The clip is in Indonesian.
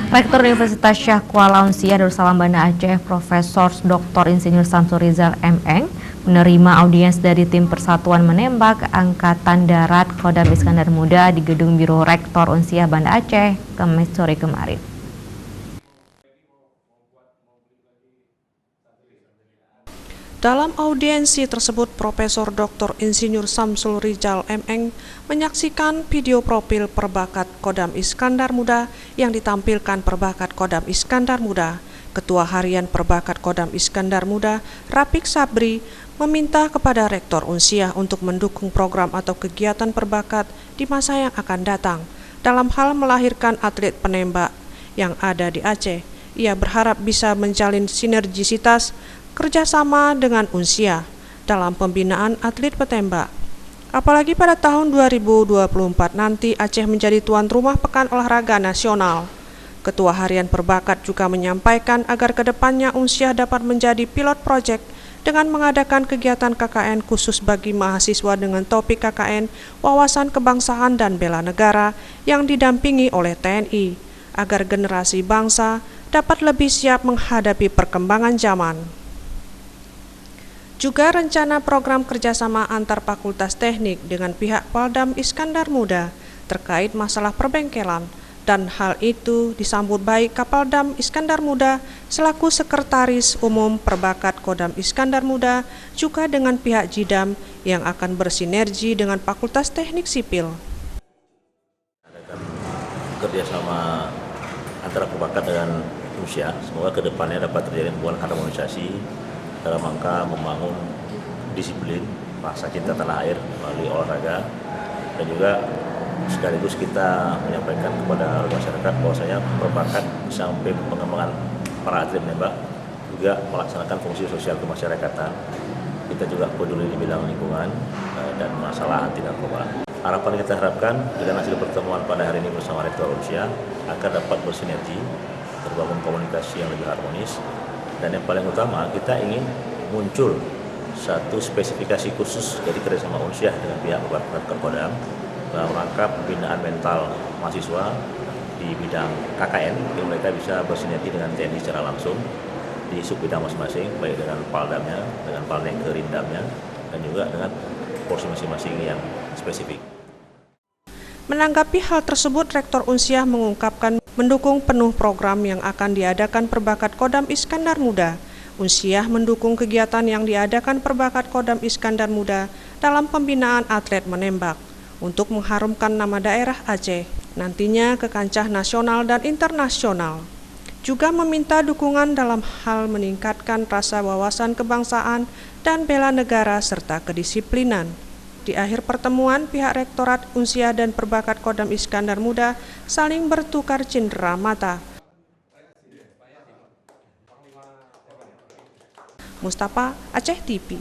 Rektor Universitas Syah Kuala Unsia Darussalam Banda Aceh, Profesor Dr. Insinyur Samsul Rizal M.Eng, menerima audiens dari tim Persatuan Menembak Angkatan Darat Kodam Iskandar Muda di Gedung Biro Rektor Unsia Banda Aceh, Kamis sore kemarin. Dalam audiensi tersebut, Profesor Dr. Insinyur Samsul Rizal M.Eng menyaksikan video profil perbakat Kodam Iskandar Muda yang ditampilkan perbakat Kodam Iskandar Muda. Ketua Harian Perbakat Kodam Iskandar Muda, Rafiq Sabri, meminta kepada Rektor Unsia untuk mendukung program atau kegiatan perbakat di masa yang akan datang dalam hal melahirkan atlet penembak yang ada di Aceh. Ia berharap bisa menjalin sinergisitas kerjasama dengan Unsia dalam pembinaan atlet petembak. Apalagi pada tahun 2024 nanti Aceh menjadi tuan rumah Pekan Olahraga Nasional. Ketua Harian Perbakat juga menyampaikan agar kedepannya Unsia dapat menjadi pilot project dengan mengadakan kegiatan KKN khusus bagi mahasiswa dengan topik KKN Wawasan Kebangsaan dan Bela Negara yang didampingi oleh TNI, agar generasi bangsa dapat lebih siap menghadapi perkembangan zaman. Juga rencana program kerjasama antar fakultas teknik dengan pihak Paldam Iskandar Muda terkait masalah perbengkelan, dan hal itu disambut baik Kapaldam Iskandar Muda selaku Sekretaris Umum Perbakat Kodam Iskandar Muda, juga dengan pihak JIDAM yang akan bersinergi dengan Fakultas Teknik Sipil. Kerjasama antara perbakat dengan Unsia, semoga kedepannya dapat terjadi hubungan harmonisasi dalam rangka membangun disiplin rasa cinta tanah air melalui olahraga, dan juga sekaligus kita menyampaikan kepada masyarakat bahwasanya perbakat sampai pengembangan para atlet menembak juga melaksanakan fungsi sosial kemasyarakatan. Kita juga peduli di bidang lingkungan dan masalah anti narkoba. Harapan kita harapkan dengan hasil pertemuan pada hari ini bersama Rektor Unsia akan dapat bersinergi, terbangun komunikasi yang lebih harmonis. Dan yang paling utama, kita ingin muncul satu spesifikasi khusus dari kerjasama Unsia dengan pihak Perbakat Kodam dalam rangka pembinaan mental mahasiswa di bidang KKN, yang mereka bisa bersinergi dengan TNI secara langsung di sub-bidang masing-masing, baik dengan Paldamnya, dengan Paldam Kerindamnya, dan juga dengan porsi masing-masing yang spesifik. Menanggapi hal tersebut, Rektor Unsia mengungkapkan mendukung penuh program yang akan diadakan Perbakat Kodam Iskandar Muda. Unsia mendukung kegiatan yang diadakan Perbakat Kodam Iskandar Muda dalam pembinaan atlet menembak untuk mengharumkan nama daerah Aceh nantinya ke kancah nasional dan internasional. Juga meminta dukungan dalam hal meningkatkan rasa wawasan kebangsaan dan bela negara serta kedisiplinan. Di akhir pertemuan, pihak Rektorat Unsia dan Perbakat Kodam Iskandar Muda saling bertukar cindera mata. Mustafa, Aceh TV.